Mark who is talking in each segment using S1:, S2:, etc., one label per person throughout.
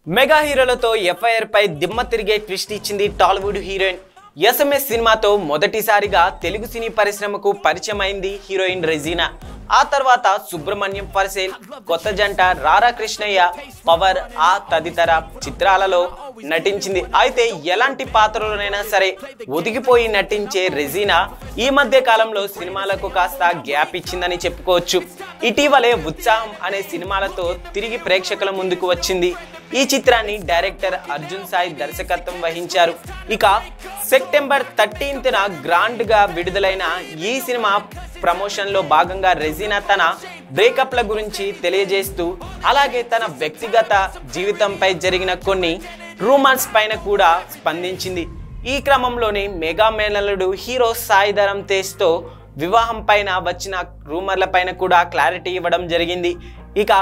S1: Mega హీరోలతో FIR పై దిమ్మ తిరిగే ట్విస్ట్ ఇచ్చింది టాలీవుడ్ హీరోయిన్. ఎస్ఎంఎస్ సినిమాతో మొదటిసారిగా తెలుగు సినీ పరిశ్రమకు పరిచయం అయింది హీరోయిన్ రెజీనా. ఆ తర్వాత సుబ్రహ్మణ్యం పరసేల్, కొత్త జంట రారా కృష్ణయ్య, పవర్ తదితర చిత్రాలలో నటించింది. అయితే ఎలాంటి పాత్రలోనైనా సరే ఒదిగిపోయి నటించే రెజీనా ఈ మధ్య కాలంలో సినిమాలకు కాస్త గ్యాప్ ఇచ్చిందని చెప్పుకోవచ్చు. ఇటీవలే ఉత్సాహం అనే సినిమాలతో తిరిగి ప్రేక్షకుల ముందుకు వచ్చింది. ఈ చిత్రాన్ని డైరెక్టర్ అర్జున్ సాయి దర్శకత్వం వహించారు. ఇక సెప్టెంబర్ 13న గ్రాండ్ గా విడుదలైన ఈ సినిమా ప్రమోషన్ లో భాగంగా రెజీనా తన బ్రేకప్ల గురించి తెలియజేస్తూ, అలాగే తన వ్యక్తిగత జీవితంపై జరిగిన కొన్ని రూమర్స్ పైన కూడా స్పందించింది. ఈ క్రమంలోనే మెగా మేనల్లుడు హీరో సాయి ధరమ్ తేజ్ తో వివాహం పైన వచ్చిన రూమర్ల పైన కూడా క్లారిటీ ఇవ్వడం జరిగింది. ఇక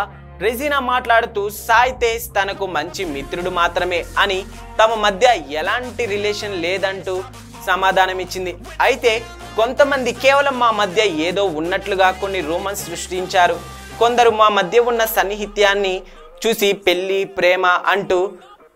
S1: రెజీనా మాట్లాడుతూ సాయి తేజ్ తనకు మంచి మిత్రుడు మాత్రమే అని, తమ మధ్య ఎలాంటి రిలేషన్ లేదంటూ సమాధానం ఇచ్చింది. అయితే కొంతమంది కేవలం మా మధ్య ఏదో ఉన్నట్లుగా కొన్ని రూమర్స్ సృష్టించారు. కొందరు మా మధ్య ఉన్న సన్నిహిత్యాన్ని చూసి పెళ్లి ప్రేమ అంటూ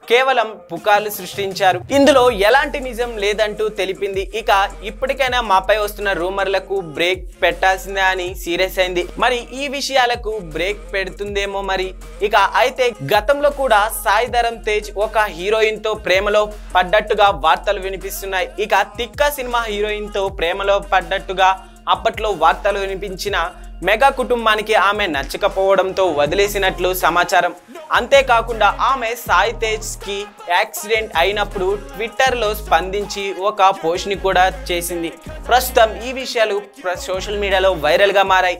S1: కేవలం పుకార్లు సృష్టించారు. ఇందులో ఎలాంటి నిజం లేదంటూ తెలిపింది. ఇక ఇప్పటికైనా మాపై వస్తున్న రూమర్లకు బ్రేక్ పెట్టాల్సిందే అని సీరియస్ అయింది. మరి ఈ విషయాలకు బ్రేక్ పెడుతుందేమో మరి. ఇక అయితే గతంలో కూడా సాయి ధరమ్ తేజ్ ఒక హీరోయిన్ తో ప్రేమలో పడ్డట్టుగా వార్తలు వినిపిస్తున్నాయి. ఇక తిక్క సినిమా హీరోయిన్ తో ప్రేమలో పడ్డట్టుగా అప్పట్లో వార్తలు వినిపించిన మెగా కుటుంబానికి ఆమె నచ్చకపోవడంతో వదిలేసినట్లు సమాచారం. అంతేకాకుండా ఆమె సాయి తేజ్ కి యాక్సిడెంట్ అయినప్పుడు ట్విట్టర్ లో స్పందించి ఒక పోస్ట్ ని కూడా చేసింది. ప్రస్తుతం ఈ విషయాలు సోషల్ మీడియాలో వైరల్ గా మారాయి.